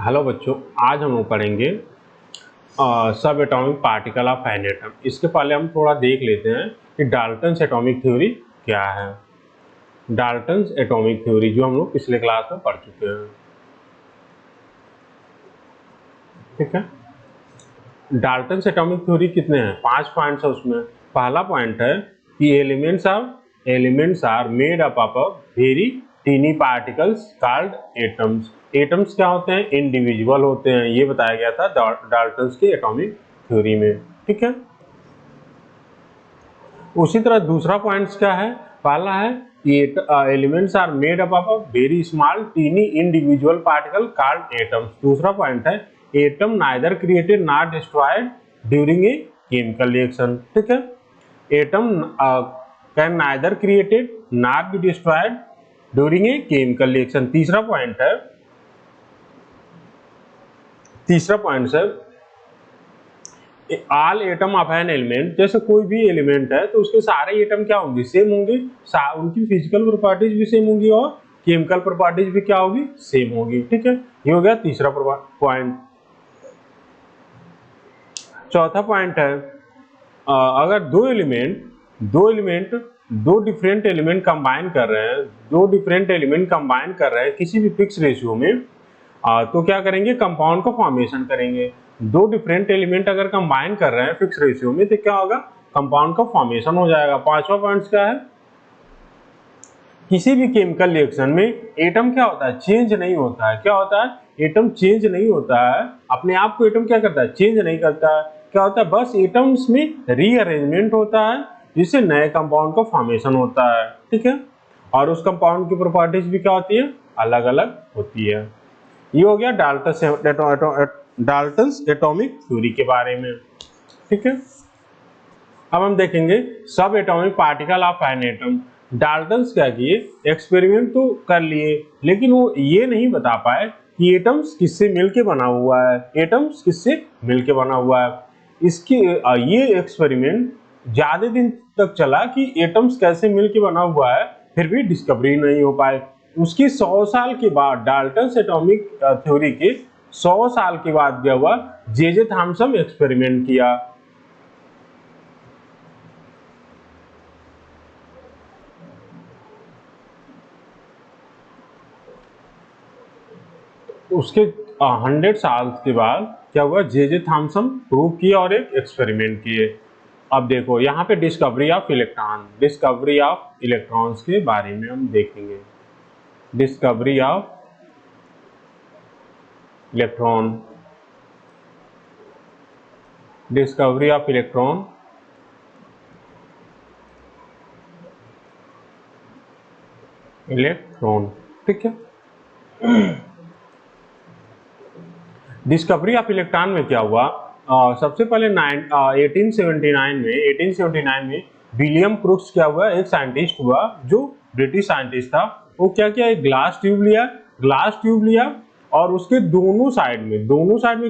Hello बच्चों, आज हम लोग पढ़ेंगे सब atomic particle of an atom. इसके पहले हम थोड़ा देख लेते हैं कि डाल्टन्स एटॉमिक थ्योरी क्या है। डाल्टन्स एटॉमिक थ्योरी जो हम लोग पिछले क्लास में पढ़ चुके हैं, ठीक है। डाल्टन्स एटॉमिक थ्योरी कितने हैं? 5 पॉइंट्स है उसमें। पहला पॉइंट है कि elements are made up of very tiny particles called atoms. Atoms क्या होते हैं? इंडिविजुअल होते हैं। ये बताया गया था डाल्टन्स की एटॉमिक थ्योरी में, ठीक है। उसी तरह दूसरा पॉइंट क्या है? पहला है कि elements are made up of very small tiny individual particle called atoms. दूसरा पॉइंट है atom neither created not destroyed during a chemical reaction, ठीक है। Atom can neither created not be destroyed during a chemical reaction. तीसरा point है all atom of an element. जैसे कोई भी element है तो उसके सारे एटम क्या होंगे? सेम होंगे। उनकी फिजिकल प्रॉपर्टीज भी सेम होंगी और केमिकल प्रॉपर्टीज भी क्या होगी? सेम होगी, ठीक है। ये हो गया तीसरा पॉइंट। चौथा पॉइंट है अगर दो डिफरेंट एलिमेंट कंबाइन कर रहे हैं किसी भी फिक्स रेशियो में, तो क्या करेंगे? कंपाउंड का फॉर्मेशन करेंगे। दो डिफरेंट एलिमेंट अगर कंबाइन कर रहे हैं फिक्स रेशियो में तो क्या होगा? कंपाउंड का फॉर्मेशन हो जाएगा। पांचवा पॉइंट क्या है? किसी भी केमिकल रिएक्शन में एटम क्या होता है? चेंज नहीं होता है। क्या होता है? एटम चेंज नहीं होता है। अपने आप को एटम क्या करता है? चेंज नहीं करता है। क्या होता है? बस एटम्स में रीअरेंजमेंट होता है जिससे नए कंपाउंड का फॉर्मेशन होता है, ठीक है। और उस कंपाउंड की प्रॉपर्टीज भी क्या होती है? अलग अलग होती है। ये हो गया डाल्टन्स एटॉमिक थ्योरी के बारे में, ठीक है। अब हम देखेंगे सब atomic particle of an atom. Dalton's क्या किए? एक्सपेरिमेंट तो कर लिए लेकिन वो ये नहीं बता पाए कि एटम्स किससे मिलके बना हुआ है। इसकी ये एक्सपेरिमेंट ज्यादा दिन तक चला कि एटम्स कैसे मिलके बना हुआ है, फिर भी डिस्कवरी नहीं हो पाए। उसकी 100 साल के बाद, डाल्टन्स एटॉमिक थ्योरी के 100 साल के बाद क्या हुआ? जे थॉमसन एक्सपेरिमेंट किया। उसके 100 साल के बाद क्या हुआ? जे थॉमसन प्रूव किया और एक एक्सपेरिमेंट किए। अब देखो यहाँ पे डिस्कवरी ऑफ इलेक्ट्रॉन्स के बारे में हम देखेंगे। डिस्कवरी ऑफ इलेक्ट्रॉन ठीक है। डिस्कवरी ऑफ इलेक्ट्रॉन में क्या हुआ? सबसे पहले 1879 में विलियम क्रूक्स क्या हुआ? एक साइंटिस्ट हुआ जो ब्रिटिश साइंटिस्ट था। वो क्या किया? एक ग्लास ट्यूब लिया और उसके दोनों साइड में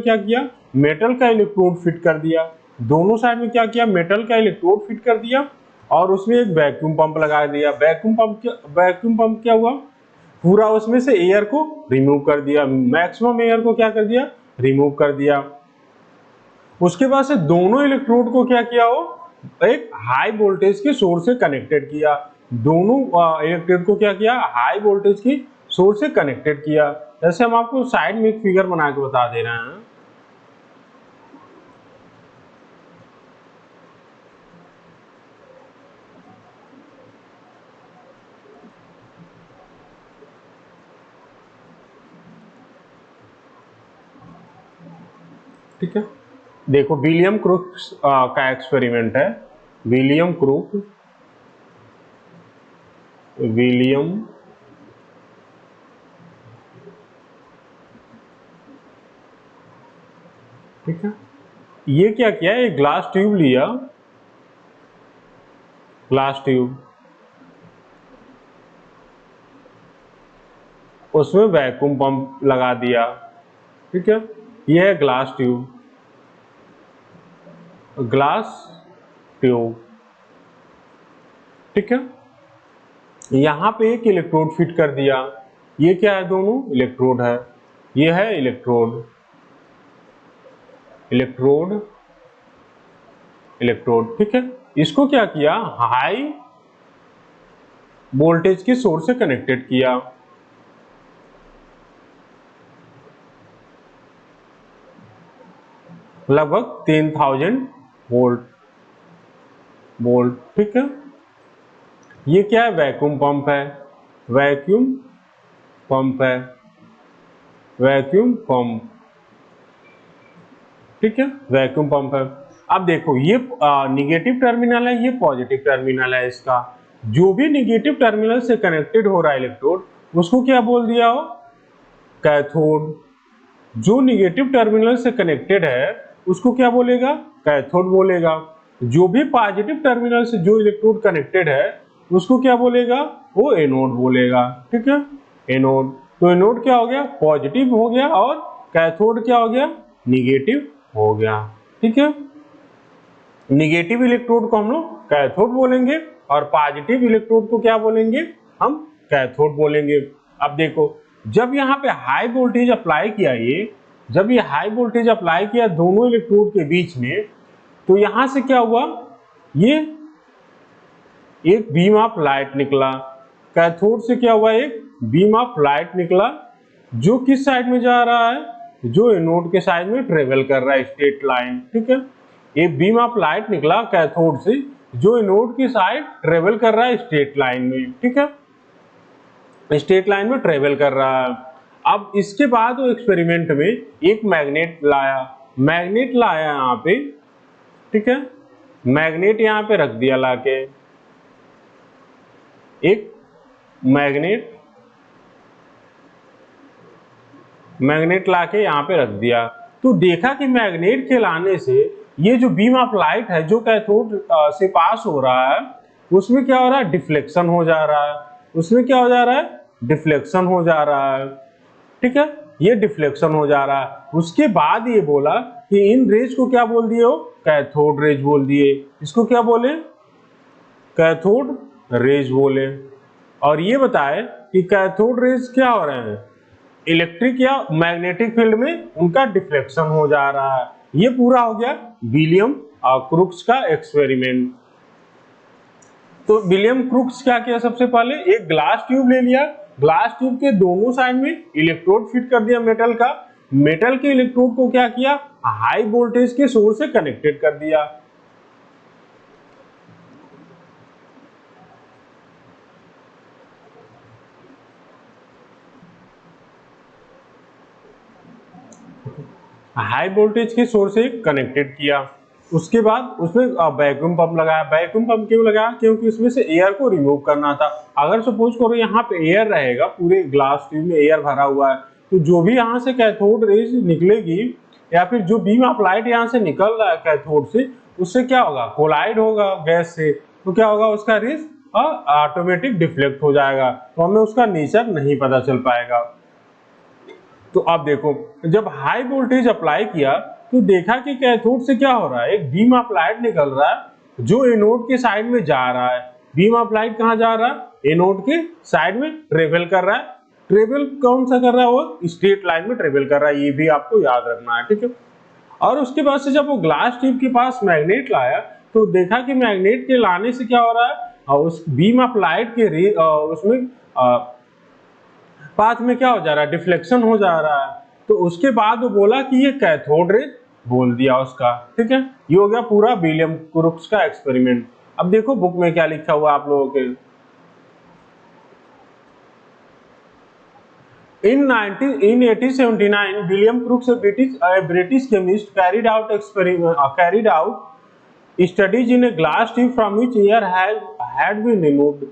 क्या किया? मेटल का इलेक्ट्रोड फिट कर दिया। दोनों साइड में क्या किया? मेटल का इलेक्ट्रोड फिट कर दिया और उसमें एक वैक्यूम पंप लगा दिया। वैक्यूम पंप क्या हुआ? पूरा उसमें से एयर को रिमूव कर दिया। मैक्सिमम एयर को क्या कर दिया? रिमूव कर दिया। उसके बाद से दोनों इलेक्ट्रोड को क्या किया? हो एक हाई वोल्टेज के सोर्स से कनेक्टेड किया। दोनों इलेक्ट्रोड को क्या किया? हाई वोल्टेज की सोर्स से कनेक्टेड किया। जैसे हम आपको साइड में एक फिगर बना के बता दे रहे हैं, ठीक है। देखो विलियम क्रूक्स का एक्सपेरिमेंट है। विलियम ठीक है। ये क्या किया? एक ग्लास ट्यूब लिया, उसमें वैक्यूम पंप लगा दिया, ठीक है। ये है ग्लास ट्यूब, ठीक है। यहाँ पे एक इलेक्ट्रोड फिट कर दिया। ये क्या है? दोनों इलेक्ट्रोड है। ये है इलेक्ट्रोड, इलेक्ट्रोड, इलेक्ट्रोड, ठीक है। इसको क्या किया, हाई वोल्टेज के सोर्स से कनेक्टेड किया, लगभग 10,000 वोल्ट, वोल्ट, ठीक है। ये क्या है, वैक्यूम पंप है, वैक्यूम पंप है, वैक्यूम पंप, ठीक है, वैक्यूम पंप है। अब देखो ये निगेटिव टर्मिनल है, ये पॉजिटिव टर्मिनल है। इसका जो भी निगेटिव टर्मिनल से कनेक्टेड हो रहा है इलेक्ट्रोड, उसको क्या बोल दिया हो, कैथोड। जो निगेटिव टर्मिनल से कनेक्टेड है उसको क्या बोलेगा, कैथोड बोलेगा। जो भी पॉजिटिव टर्मिनल से जो इलेक्ट्रोड कनेक्टेड है उसको क्या बोलेगा, वो एनोड बोलेगा, ठीक है, एनोड। तो एनोड क्या हो गया, पॉजिटिव हो गया, और कैथोड क्या हो गया, निगेटिव हो गया, ठीक है। निगेटिव इलेक्ट्रोड को हम लोग कैथोड बोलेंगे और पॉजिटिव इलेक्ट्रोड को क्या बोलेंगे, हम कैथोड बोलेंगे। अब देखो जब यहाँ पे हाई वोल्टेज अप्लाई किया, ये जब ये हाई वोल्टेज अप्लाई किया दोनों इलेक्ट्रोड के बीच में, तो यहां से क्या हुआ, ये एक बीम ऑफ लाइट निकला। कैथोड से क्या हुआ, एक बीम ऑफ लाइट निकला, जो किस साइड में जा रहा है, जो एनोड के साइड में ट्रेवल कर रहा है, स्ट्रेट लाइन, ठीक है। एक बीम ऑफ लाइट निकला कैथोड से, जो एनोड की साइड ट्रेवल कर रहा है स्ट्रेट लाइन में, ठीक है, स्ट्रेट लाइन में ट्रेवल कर रहा है। अब इसके बाद वो एक्सपेरिमेंट में एक मैग्नेट लाया, मैग्नेट लाया यहाँ पे, ठीक है, मैग्नेट यहाँ पे रख दिया लाके, एक मैग्नेट, मैग्नेट लाके यहाँ पे रख दिया। तो देखा कि मैग्नेट के लाने से ये जो बीम ऑफ लाइट है जो कैथोड से पास हो रहा है, उसमें क्या हो रहा है, डिफ्लेक्शन हो जा रहा है, उसमें क्या हो जा रहा है, डिफ्लेक्शन हो जा रहा है, ठीक है, ये डिफ्लेक्शन हो जा रहा है। उसके बाद ये बोला कि इन रेज को क्या बोल दिए हो, कैथोड रेज बोल दिए। इसको क्या बोले, कैथोड रेज बोले। और ये बताए कि कैथोड रेज क्या हो रहे हैं, इलेक्ट्रिक या मैग्नेटिक फील्ड में उनका डिफ्लेक्शन हो जा रहा है। ये पूरा हो गया विलियम क्रूक्स का एक्सपेरिमेंट। तो विलियम क्रूक्स क्या किया, सबसे पहले एक ग्लास ट्यूब ले लिया, ग्लास ट्यूब के दोनों साइड में इलेक्ट्रोड फिट कर दिया मेटल का, मेटल के इलेक्ट्रोड को क्या किया, हाई वोल्टेज के सोर्स से कनेक्टेड कर दिया। हाई वोल्टेज के सोर्स से कनेक्टेड किया। उसके बाद उसमें वैक्यूम पंप लगाया। वैक्यूम पंप क्यों लगाया, क्योंकि उसमें से एयर को रिमूव करना था। अगर सपोज करो यहाँ पे एयर रहेगा, पूरे ग्लास ट्यूब में एयर भरा हुआ है, तो जो भी यहाँ से कैथोड रेज निकलेगी या फिर जो बीम ऑफ लाइट यहाँ से निकल रहा है कैथोड से, उससे क्या होगा, कोलाइड होगा गैस से, तो क्या होगा, उसका रेज ऑटोमेटिक डिफ्लेक्ट हो जाएगा, तो हमें उसका नेचर नहीं पता चल पाएगा। तो अब देखो जब हाई वोल्टेज अप्लाई किया तो देखा कि कैथोड से क्या हो रहा है, एक बीम ऑफ लाइट निकल रहा है जो एनोड के साइड में जा रहा है। बीम ऑफ लाइट कहाँ जा रहा है, एनोड के साइड में ट्रेवल कर रहा है। ट्रेवल कौन सा कर रहा है, वो स्ट्रेट लाइन में ट्रेवल कर रहा है, ये भी आपको याद रखना है, ठीक है। और उसके बाद से जब वो ग्लास ट्यूब के पास मैग्नेट लाया तो देखा कि मैग्नेट के लाने से क्या हो रहा है, उस बीम ऑफ लाइट के उसमें पाथ में क्या हो जा रहा है, डिफ्लेक्शन हो जा रहा है। तो उसके बाद वो बोला कि ये कैथोड रेज बोल दिया उसका, ठीक है। ये हो गया पूरा विलियम क्रूक्स का एक्सपेरिमेंट। अब देखो बुक में क्या लिखा हुआ आप लोगों के, In 1879, William Crookes, a British chemist, carried out studies in a glass tube from which air had been removed.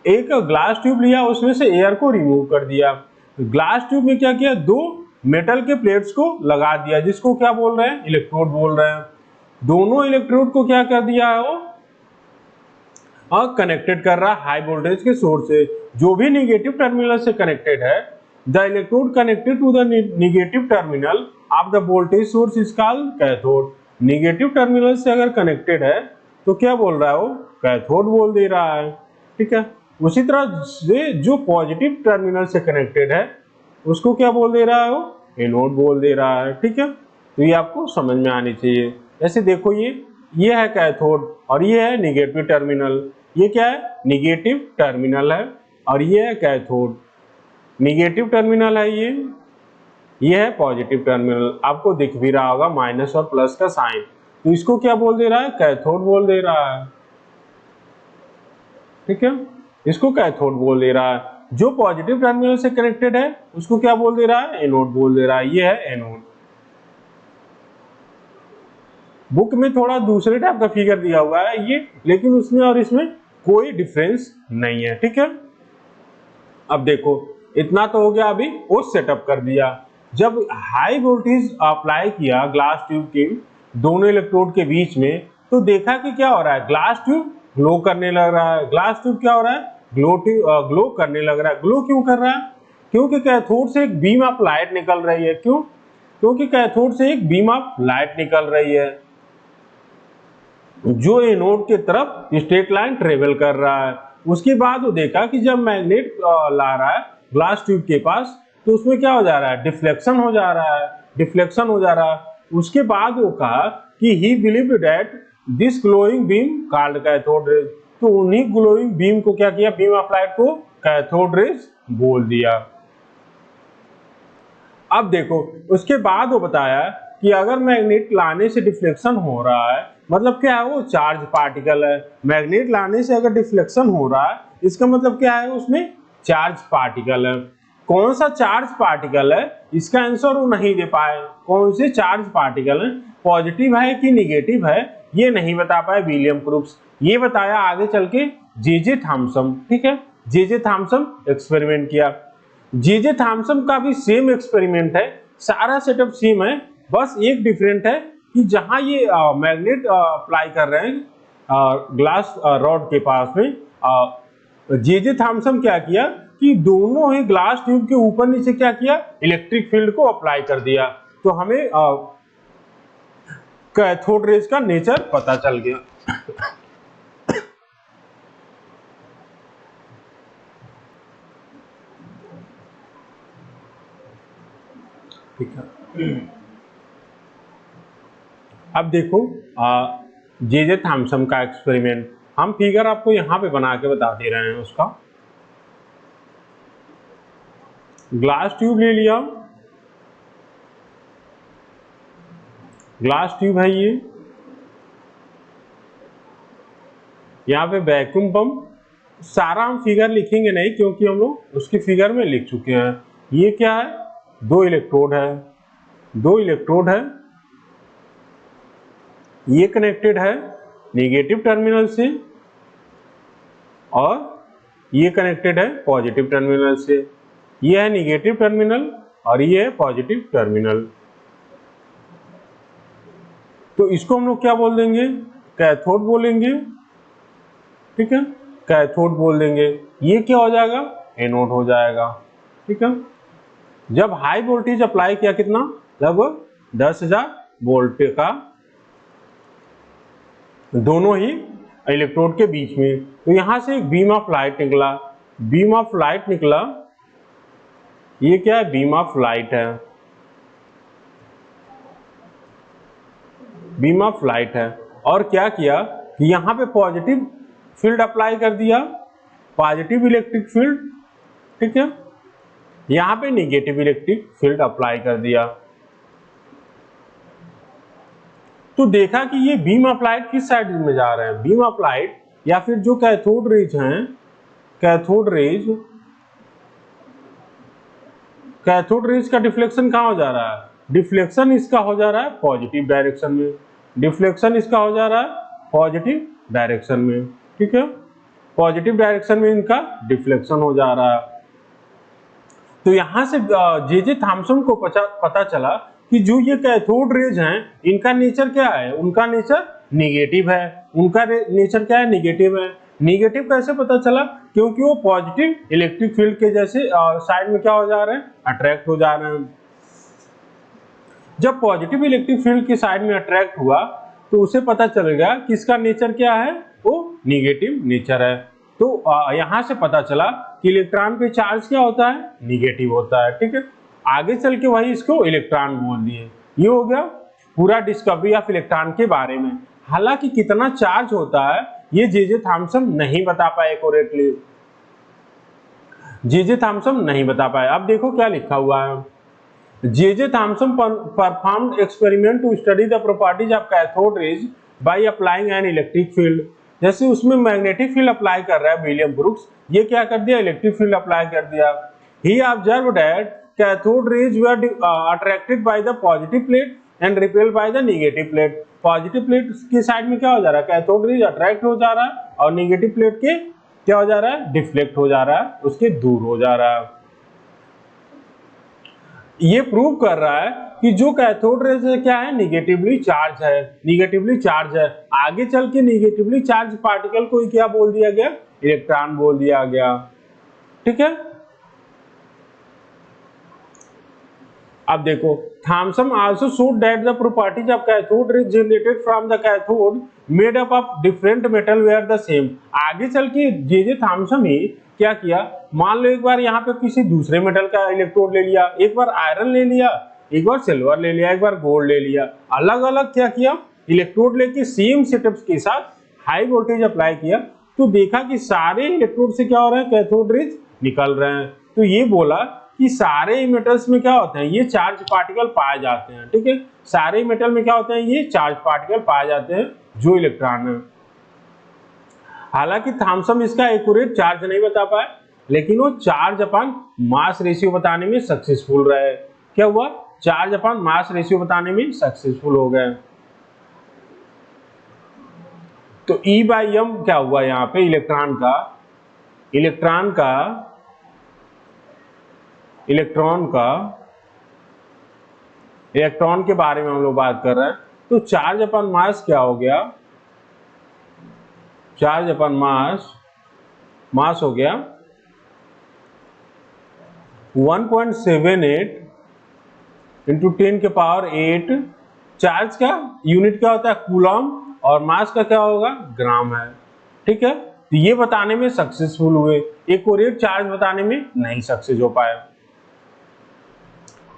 एक ग्लास ट्यूब लिया, उसमें से एयर को रिमूव कर दिया। ग्लास ट्यूब में क्या किया, दो मेटल के प्लेट्स को लगा दिया, जिसको क्या बोल रहे हैं, इलेक्ट्रोड बोल रहे हैं। दोनों इलेक्ट्रोड को क्या कर दिया है, वो कनेक्टेड कर रहा है हाई वोल्टेज के सोर्स से। जो भी निगेटिव टर्मिनल से कनेक्टेड है, the electrode connected to the negative terminal of the voltage source is called cathode. Negative terminal से अगर कनेक्टेड है तो क्या बोल रहा है, वो कैथोड बोल दे रहा है, ठीक है। उसी तरह से जो पॉजिटिव टर्मिनल से कनेक्टेड है उसको क्या बोल दे रहा है, वो एनोड बोल दे रहा है। ठीक है, तो ये आपको समझ में आनी चाहिए। जैसे देखो ये है कैथोड और ये है निगेटिव टर्मिनल। ये क्या है, निगेटिव टर्मिनल है और ये है कैथोड। निगेटिव टर्मिनल है ये है पॉजिटिव टर्मिनल। आपको दिख भी रहा होगा माइनस और प्लस का साइन। तो इसको क्या बोल दे रहा है, कैथोड बोल दे रहा है। ठीक है, इसको कैथोड बोल दे रहा है। जो पॉजिटिव टर्मिनल से कनेक्टेड है उसको क्या बोल दे रहा है, एनोड बोल दे रहा है। ये है एनोड। बुक में थोड़ा दूसरे टाइप का फिगर दिया हुआ है ये, लेकिन उसमें और इसमें कोई डिफरेंस नहीं है। ठीक है, अब देखो इतना तो हो गया। अभी वो सेटअप कर दिया। जब हाई वोल्टेज अप्लाई किया ग्लास ट्यूब के दोनों इलेक्ट्रोड के बीच में, तो देखा कि क्या हो रहा है, ग्लास ट्यूब ग्लो करने लग रहा है। ग्लास ट्यूब क्या हो रहा है, ग्लो करने लग रहा है। ग्लो क्यों कर रहा है, क्योंकि कैथोड से एक बीम ऑफ लाइट निकल रही है। क्यों, क्योंकि कैथोड से एक बीम ऑफ लाइट निकल रही है जो एनोड के तरफ स्ट्रेट लाइन ट्रेवल कर रहा है। उसके बाद वो देखा कि जब मैग्नेट ला रहा है ग्लास ट्यूब के पास, तो उसमें क्या हो जा रहा है, डिफ्लेक्शन हो जा रहा है, डिफ्लेक्शन हो जा रहा है। उसके बाद वो कहा कि ही believed that this glowing beam called cathode rays. तो उन्हीं ग्लोइंग बीम को क्या किया, बीम ऑफ लाइट को कैथोड रेज बोल दिया। अब देखो उसके बाद वो बताया कि अगर मैग्नेट लाने से डिफ्लेक्शन हो रहा है, मतलब क्या है, वो चार्ज पार्टिकल है। मैग्नेट लाने से अगर डिफ्लेक्शन हो रहा है, इसका मतलब क्या है, उसमें चार्ज पार्टिकल है। कौन सा चार्ज पार्टिकल है, इसका आंसर वो नहीं दे पाए। कौन से चार्ज पार्टिकल है, पॉजिटिव है कि निगेटिव है, ये नहीं बता पाए विलियम क्रूक्स। ये बताया आगे चल के जे थॉमसन। ठीक है, जे थॉमसन एक्सपेरिमेंट किया। जे थॉमसन का भी सेम एक्सपेरिमेंट है, सारा सेटअप सेम है, बस एक डिफरेंट है कि जहां ये मैग्नेट अप्लाई कर रहे हैं ग्लास रॉड के पास में, जे थॉमसन क्या किया कि दोनों ही ग्लास ट्यूब के ऊपर नीचे क्या किया, इलेक्ट्रिक फील्ड को अप्लाई कर दिया। तो हमें कैथोड रेज का नेचर पता चल गया। ठीक है, अब देखो जे थॉमसन का एक्सपेरिमेंट, हम फिगर आपको यहां पे बना के बता दे रहे हैं उसका। ग्लास ट्यूब ले लिया, ग्लास ट्यूब है ये, यहाँ पे वैक्यूम पंप। सारा हम फिगर लिखेंगे नहीं क्योंकि हम लोग उसकी फिगर में लिख चुके हैं। ये क्या है, दो इलेक्ट्रोड है, दो इलेक्ट्रोड है, ये कनेक्टेड है नेगेटिव टर्मिनल से और ये कनेक्टेड है पॉजिटिव टर्मिनल से। ये है नेगेटिव टर्मिनल और ये है पॉजिटिव टर्मिनल। तो इसको हम लोग क्या बोल देंगे, कैथोड बोलेंगे। ठीक है, कैथोड बोल देंगे। ये क्या हो जाएगा, एनोड हो जाएगा। ठीक है, जब हाई वोल्टेज अप्लाई किया, कितना, लगभग 10,000 वोल्ट का दोनों ही इलेक्ट्रोड के बीच में, तो यहां से एक बीम ऑफ लाइट निकला। बीम ऑफ लाइट निकला, ये क्या है, बीम ऑफ लाइट है, बीम ऑफ लाइट है। और क्या किया कि यहां पे पॉजिटिव फील्ड अप्लाई कर दिया, पॉजिटिव इलेक्ट्रिक फील्ड। ठीक है, यहां पे नेगेटिव इलेक्ट्रिक फील्ड अप्लाई कर दिया। तो देखा कि ये बीम ऑफ लाइट किस साइड में जा रहे हैं, बीम ऑफ लाइट या फिर जो कैथोड रेज हैं, कैथोड रेज, कैथोड रेज का डिफ्लेक्शन कहां हो जा रहा है, डिफ्लेक्शन इसका हो जा रहा है पॉजिटिव डायरेक्शन में, डिफ्लेक्शन इसका हो जा रहा है पॉजिटिव डायरेक्शन में। ठीक है, पॉजिटिव डायरेक्शन में इनका डिफ्लेक्शन हो जा रहा है। तो यहां से जे थॉमसन को पता चला कि जो ये कैथोड रेज हैं, इनका नेचर क्या है, उनका नेचर निगेटिव है। उनका नेचर क्या है, निगेटिव है। निगेटिव कैसे पता चला, क्योंकि वो पॉजिटिव इलेक्ट्रिक फील्ड के जैसे साइड में क्या हो जा रहे हैं, अट्रैक्ट हो जा रहे हैं। जब पॉजिटिव इलेक्ट्रिक फील्ड के साइड में अट्रैक्ट हुआ, तो उसे पता चल गया कि इसका नेचर क्या है, वो निगेटिव नेचर है। तो यहां से पता चला कि इलेक्ट्रॉन पे चार्ज क्या होता है, निगेटिव होता है। ठीक है, आगे चल के वही इसको इलेक्ट्रॉन बोल दिए। ये हो गया पूरा डिस्कवरी ऑफ इलेक्ट्रॉन के बारे में। हालांकि कितना चार्ज होता है ये जे थॉम्सन नहीं बता पाए एक्यूरेटली, जे थॉम्सन नहीं बता पाए। अब देखो क्या लिखा हुआ है, J Thomson performed experiment to study the properties of cathode rays by applying an electric field. जैसे उसमें मैग्नेटिक फील्ड अप्लाई कर रहा है विलियम ब्रूक्स, ये क्या कर दिया, इलेक्ट्रिक फील्ड अप्लाई कर दिया। He observe that cathode rays were attracted by the positive plate and repelled by the negative plate. Positive plate के साइड में क्या हो जा रहा है, कैथोड रेज अट्रैक्ट हो जा रहा है, और नेगेटिव प्लेट के क्या हो जा रहा है, डिफ्लेक्ट हो जा रहा है, उसके दूर हो जा रहा है। ये प्रूव कर रहा है कि जो कैथोड रेज क्या है, निगेटिवली चार्ज है, निगेटिवली चार्ज है। आगे चल के निगेटिवली चार्ज पार्टिकल को क्या बोल दिया गया, इलेक्ट्रॉन बोल दिया गया। ठीक है, अब देखो Thomson also showed that the properties of cathode rays generated from the cathode made up of different metal were the same. आगे चल के जे थॉम्सन ही क्या किया, मान लो एक बार यहाँ पे किसी दूसरे मेटल का इलेक्ट्रोड ले लिया, एक बार आयरन ले लिया, एक बार सिल्वर ले लिया, एक बार गोल्ड ले लिया, अलग अलग क्या किया, इलेक्ट्रोड लेके सेम सेटअप्स के साथ हाई वोल्टेज अप्लाई किया, तो देखा कि सारे इलेक्ट्रोड से क्या हो रहा है, कैथोड रेज निकल रहे हैं। तो ये बोला कि सारे मेटल्स में क्या होते हैं, ये चार्ज पार्टिकल पाए जाते हैं। ठीक है, सारे मेटल में क्या होते हैं, ये चार्ज पार्टिकल पाए जाते हैं जो इलेक्ट्रॉन है। हालांकि थॉम्सन इसका एक्यूरेट चार्ज नहीं बता पाए, लेकिन वो चार्ज अपॉन मास रेशियो बताने में सक्सेसफुल रहे। क्या हुआ, चार्ज अपॉन मास रेशियो बताने में सक्सेसफुल हो गए। तो E बाई एम क्या हुआ यहाँ पे, इलेक्ट्रॉन के बारे में हम लोग बात कर रहे हैं। तो चार्ज अपॉन मास क्या हो गया, चार्ज अपॉन मास हो गया 1.78 इंटू 10 के पावर 8। चार्ज का यूनिट क्या होता है, कूलम, और मास का क्या होगा, ग्राम है। ठीक है, तो ये बताने में सक्सेसफुल हुए, एक्यूरेट चार्ज बताने में नहीं सक्सेस हो पाए।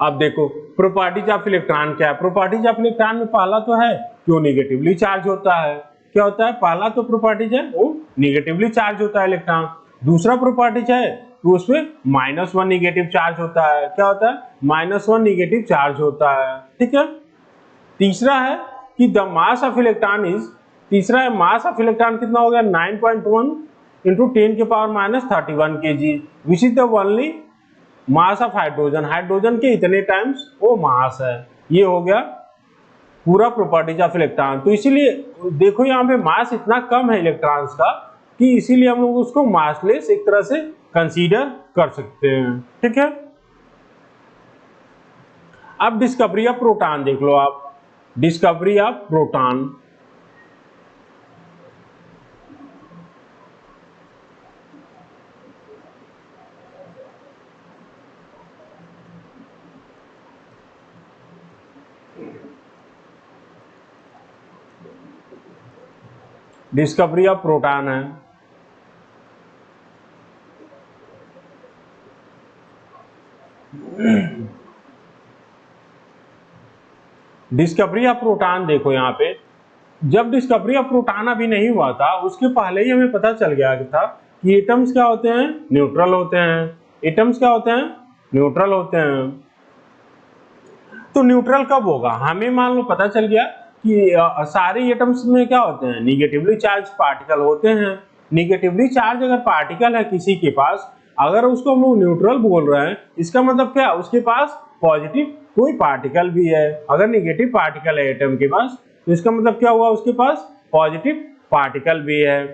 अब देखो प्रॉपर्टीज ऑफ इलेक्ट्रॉन क्या है। प्रॉपर्टीज ऑफ इलेक्ट्रॉन में पहला तो है कि वो निगेटिवली चार्ज होता है। क्या होता है, पहला तो प्रॉपर्टीज है वो निगेटिवली चार्ज होता है इलेक्ट्रॉन। दूसरा प्रॉपर्टीज है तो उसमें -1 निगेटिव चार्ज होता है। क्या होता है, -1 निगेटिव चार्ज होता है। ठीक है, तीसरा है कि the mass of electron is, तीसरा है मास ऑफ इलेक्ट्रॉन कितना हो गया, 9.1 इंटू 10 के power -31 kg, which is the only mass of hydrogen. Hydrogen के इतने टाइम्स वो मास है। ये हो गया पूरा प्रॉपर्टीज ऑफ इलेक्ट्रॉन। तो इसीलिए देखो यहाँ पे मास इतना कम है इलेक्ट्रॉन्स का कि इसीलिए हम लोग उसको मासलेस एक तरह से कंसीडर कर सकते हैं। ठीक है, अब डिस्कवरी ऑफ प्रोटॉन देख लो आप, discovery of proton. Discovery of proton है। डिस्कवरी ऑफ प्रोटॉन देखो यहाँ पे, जब डिस्कवरी ऑफ प्रोटॉन अभी नहीं हुआ था उसके पहले ही हमें पता चल गया था कि एटम्स क्या होते हैं, न्यूट्रल होते हैं। एटम्स क्या होते हैं, न्यूट्रल होते हैं। तो न्यूट्रल कब होगा, हमें मान लो पता चल गया कि सारे एटम्स में क्या होते हैं, निगेटिवली चार्ज पार्टिकल होते हैं। निगेटिवली चार्ज अगर पार्टिकल है किसी के पास, अगर उसको हम लोग न्यूट्रल बोल रहे हैं, इसका मतलब क्या, उसके पास पॉजिटिव कोई पार्टिकल भी है। अगर निगेटिव पार्टिकल है एटम के पास, तो इसका मतलब क्या हुआ, उसके पास पॉजिटिव पार्टिकल भी है,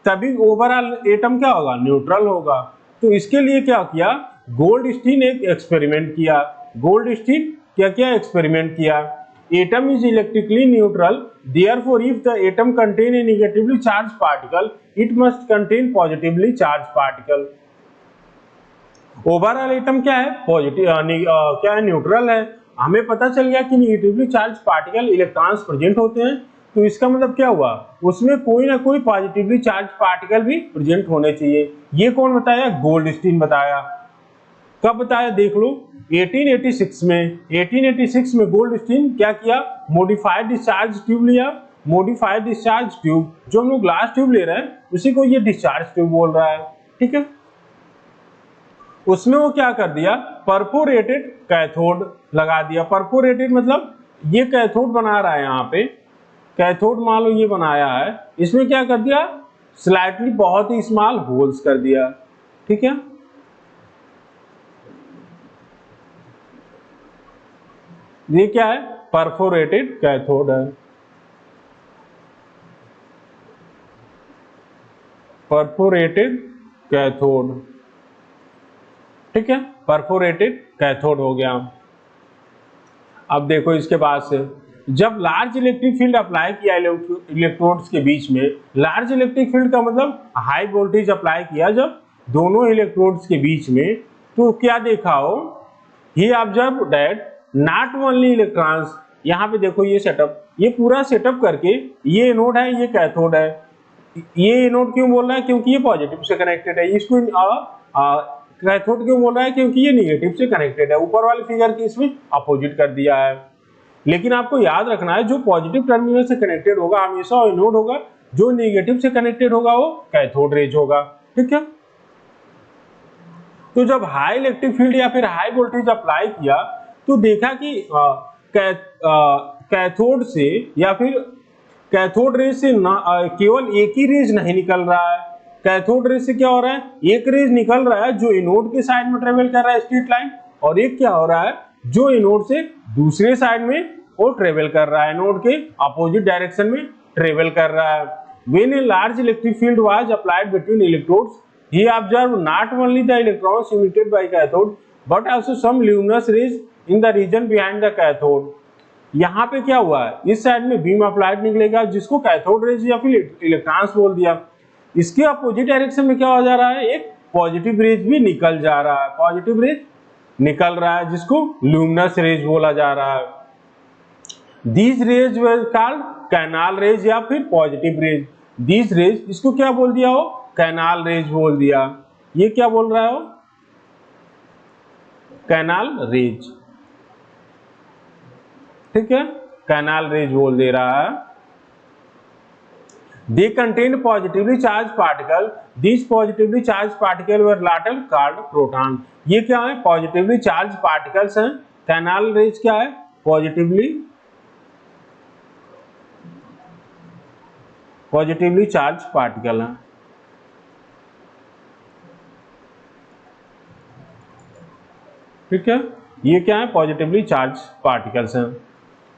तभी ओवरऑल एटम क्या होगा, न्यूट्रल होगा। तो इसके लिए क्या किया, गोल्डस्टीन एक एक्सपेरिमेंट किया। गोल्डस्टीन क्या किया, एक्सपेरिमेंट किया। Atom is electrically neutral, therefore if the atom contain a negatively charged particle it must contain positively charged particle। Overall atom क्या है, पॉजिटिव क्या है, न्यूट्रल है। हमें पता चल गया कि negatively charge particle electrons present होते हैं, तो इसका मतलब क्या हुआ, उसमें कोई ना कोई पॉजिटिवली चार्ज पार्टिकल भी प्रेजेंट होने चाहिए। ये कौन बताया, गोल्डस्टीन बताया। कब बताया देख लो, 1886 में गोल्डस्टीन क्या किया, मॉडिफाइड डिस्चार्ज ट्यूब लिया। मॉडिफाइड डिस्चार्ज ट्यूब, जो हम लोग ग्लास ट्यूब ले रहे हैं उसी को ये डिस्चार्ज ट्यूब बोल रहा है, ठीक है। उसमें वो क्या कर दिया, परफोरेटेड कैथोड लगा दिया। परफोरेटेड मतलब ये कैथोड बना रहा है, यहाँ पे कैथोड मान लो ये बनाया है, इसमें क्या कर दिया, स्लाइटली बहुत ही स्मॉल होल्स कर दिया, ठीक है। ये क्या है, परफोरेटेड कैथोड है, परफोरेटेड कैथोड, ठीक है, परफोरेटेड कैथोड हो गया। अब देखो इसके बाद से, जब लार्ज इलेक्ट्रिक फील्ड अप्लाई किया इलेक्ट्रोड्स के बीच में, लार्ज इलेक्ट्रिक फील्ड का मतलब हाई वोल्टेज अप्लाई किया जब दोनों इलेक्ट्रोड्स के बीच में, तो क्या देखा हो, he observe that not only electrons, यहाँ पे देखो ये सेटअप, ये पूरा सेटअप करके, ये एनोड है ये कैथोड है। ये एनोड क्यों बोल रहा है, क्योंकि ये पॉजिटिव से कनेक्टेड है। इसको कैथोड क्यों बोल रहा है, क्योंकि ये निगेटिव से कनेक्टेड है। ऊपर वाले फिगर की इसमें अपोजिट कर दिया है। लेकिन आपको याद रखना है, जो पॉजिटिव टर्मिनल से कनेक्टेड होगा हमेशा एनोड होगा, जो नेगेटिव से कनेक्टेड होगा वो कैथोड रेज होगा, ठीक है। तो जब हाई इलेक्ट्रिक फील्ड या फिर हाई वोल्टेज अप्लाई किया, तो देखा कि कैथोड से या फिर कैथोड रेज से केवल एक ही रेज नहीं निकल रहा है। कैथोड रेज से क्या हो रहा है, एक रेज निकल रहा है जो एनोड के साइड में ट्रेवल कर रहा है स्ट्रेट लाइन, और एक क्या हो रहा है जो एनोड से दूसरे साइड में वो ट्रेवल कर रहा है, एनोड के अपोजिट डायरेक्शन में ट्रेवल कर रहा है। When a large electric field was applied between electrodes, he observed not only the electrons emitted by cathode, but also some luminous rays in the region behind the cathode. यहाँ पे क्या हुआ है, इस साइड में बीम अप्लाइड निकलेगा जिसको cathode rays या फिर इलेक्ट्रॉन्स बोल दिया। इसके अपोजिट डायरेक्शन में क्या हो जा रहा है, एक पॉजिटिव रेज भी निकल जा रहा है, पॉजिटिव रेज निकल रहा है जिसको ल्यूमिनस रेज बोला जा रहा है। These rays were called canal raise या फिर पॉजिटिव रेज। These rays, इसको क्या बोल दिया हो, कैनाल रेज बोल दिया। ये क्या बोल रहा हो, कैनाल रेज, ठीक है, कैनाल रेज बोल दे रहा है। They contained positively charged particle. These positively charged particle were later called proton. ये क्या है, पॉजिटिवली चार्ज पार्टिकल्स हैं। कैनाल रेज क्या है, पॉजिटिवली चार्ज पार्टिकल है, ठीक है। ये क्या है, पॉजिटिवली चार्ज पार्टिकल्स हैं।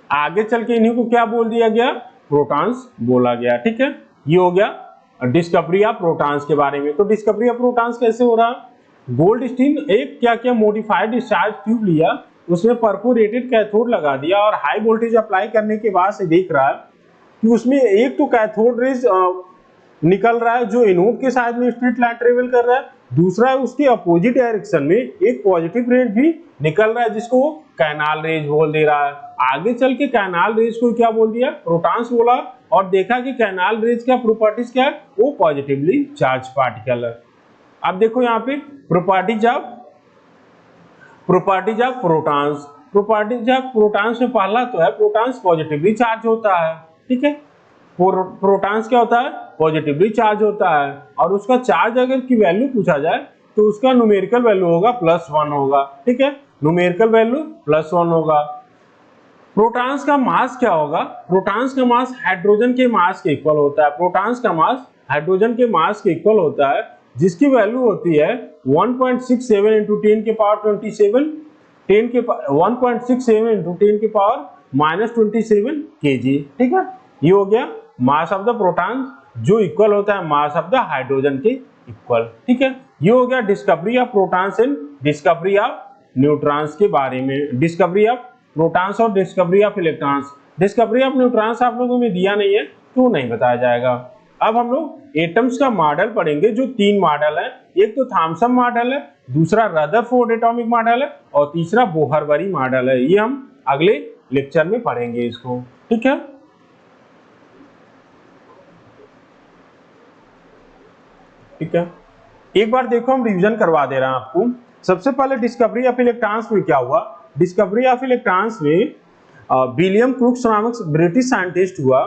आगे चल के इन्हीं को क्या बोल दिया गया, प्रोटॉन्स बोला गया, ठीक है। ये हो गया डिस्कवरी ऑफ प्रोटॉन्स के बारे में। तो डिस्कवरी ऑफ प्रोटॉन्स कैसे हो रहा, गोल्डस्टीन एक क्या क्या मॉडिफाइड डिस्चार्ज ट्यूब लिया, उसमें परफोरेटेड कैथोड लगा दिया और हाई वोल्टेज अप्लाई करने के बाद से देख रहा है कि उसमें एक तो कैथोड रेज निकल रहा है जो एनोड के साइड में स्ट्रेट लाइन ट्रेवल कर रहा है, दूसरा है उसके अपोजिट डायरेक्शन में एक पॉजिटिव रेज भी निकल रहा है जिसको वो कैनाल रेज बोल दे रहा है। आगे चल के कैनाल रेज को क्या बोल दिया, प्रोटॉन्स बोला, और देखा कि कैनाल रेज का प्रॉपर्टीज क्या है, वो पॉजिटिवली चार्ज पार्टिकल है। अब देखो यहाँ पे properties of protons. Properties of protons में पहला तो है प्रोटॉन्स पॉजिटिवली चार्ज होता है, ठीक है। प्रोटॉन्स क्या होता है, पॉजिटिवली चार्ज होता है, और उसका चार्ज अगर की वैल्यू पूछा जाए तो उसका न्यूमेरिकल वैल्यू होगा +1 होगा, ठीक है, न्यूमेरिकल वैल्यू +1 होगा। प्रोटॉन्स का मास क्या होगा, प्रोटॉन्स का मास हाइड्रोजन के मास के इक्वल होता है। प्रोटॉन्स का मास हाइड्रोजन के मास के इक्वल होता है, जिसकी वैल्यू होती है 1.67 × 10⁻27 1.67 × 10⁻27 kg, ठीक है। ये हो गया मास ऑफ द प्रोटॉन जो इक्वल होता है मास ऑफ द हाइड्रोजन के इक्वल, ठीक है। ये हो गया discovery of protons and discovery of neutrons के बारे में, डिस्कवरी ऑफ प्रोटॉन्स और discovery of electrons. Discovery of neutrons आप लोगों में दिया नहीं है तो नहीं बताया जाएगा। अब हम लोग एटम्स का मॉडल पढ़ेंगे, जो 3 मॉडल है, एक तो थॉमसन मॉडल है, दूसरा रदरफोर्ड एटॉमिक मॉडल है और तीसरा बोहरबरी मॉडल है। ये हम अगले लेक्चर में पढ़ेंगे इसको, ठीक है। ठीक है, एक बार देखो हम रिवीजन करवा दे रहे हैं आपको। सबसे पहले डिस्कवरी ऑफ इलेक्ट्रॉन्स में क्या हुआ, डिस्कवरी ऑफ इलेक्ट्रॉन्स में विलियम क्रूक्स नामक ब्रिटिश साइंटिस्ट हुआ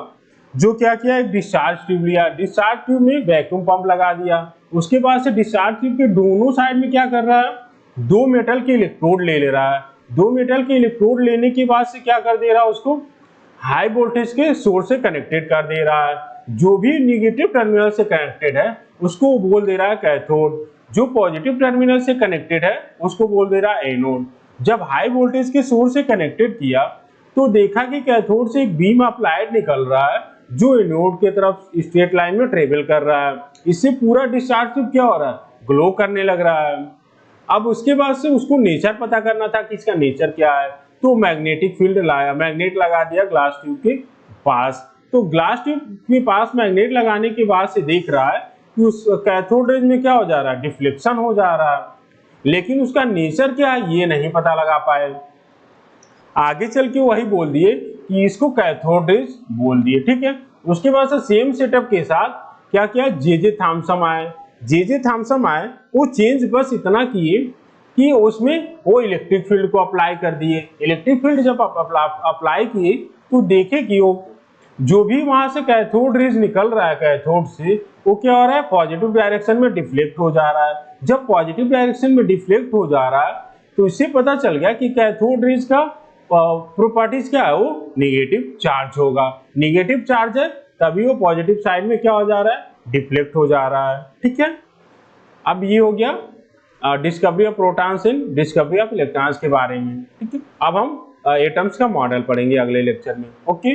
जो क्या किया, एक डिस्चार्ज ट्यूब लिया, डिस्चार्ज ट्यूब में वैक्यूम पंप लगा दिया, उसके बाद से डिस्चार्ज ट्यूब के दोनों साइड में क्या कर रहा है, दो मेटल के इलेक्ट्रोड ले रहा है, दो मेटल के इलेक्ट्रोड लेने के बाद से क्या कर दे रहा है, उसको हाई वोल्टेज के सोर्स से कनेक्टेड कर दे रहा है। जो भी निगेटिव टर्मिनल से कनेक्टेड है उसको बोल दे रहा है कैथोड, जो पॉजिटिव टर्मिनल से कनेक्टेड है उसको बोल दे रहा है एनोड। जब हाई वोल्टेज के सोर्स से कनेक्टेड किया तो देखा कि कैथोड से एक बीम ऑफ लाइट निकल रहा है जो एनोड के तरफ स्ट्रेट लाइन में ट्रेवल कर रहा है। इससे पूरा डिस्चार्ज ट्यूब क्या हो रहा है, ग्लो करने लग रहा है। अब उसके बाद से उसको नेचर पता करना था कि इसका नेचर क्या है, तो मैग्नेटिक फील्ड लाया, मैग्नेट लगा दिया ग्लास ट्यूब के पास। तो ग्लास ट्यूब के पास मैग्नेट लगाने के बाद से देख रहा है कि उस कैथोड रेज में क्या हो जा रहा है, डिफ्लेक्शन हो जा रहा है, लेकिन उसका नेचर क्या है ये नहीं पता लगा पाए। आगे चल के वही बोल दिए कि इसको कैथोड रेज बोल दिए, ठीक है। उसके बाद से सेम सेटअप के साथ क्या किया, जे थॉमसन आए, जे थॉमसन आए, वो चेंज बस इतना किए कि उसमें वो इलेक्ट्रिक फील्ड को अप्लाई कर दिए। इलेक्ट्रिक फील्ड जब अप्लाई किए तो देखे कि वो जो भी वहां से कैथोड रेज निकल रहा है कैथोड से, वो क्या हो रहा है, पॉजिटिव डायरेक्शन में डिफ्लेक्ट हो जा रहा है। जब पॉजिटिव डायरेक्शन में डिफ्लेक्ट हो जा रहा है तो इससे पता चल गया कि कैथोड रेज का प्रॉपर्टीज क्या है, वो निगेटिव चार्ज होगा। निगेटिव चार्ज है तभी वो पॉजिटिव साइड में क्या हो जा रहा है, डिफ्लेक्ट हो जा रहा है, ठीक है। अब ये हो गया discovery of protons and discovery of electrons के बारे में, ठीक है। अब हम एटम्स का मॉडल पढ़ेंगे अगले लेक्चर में, ओके।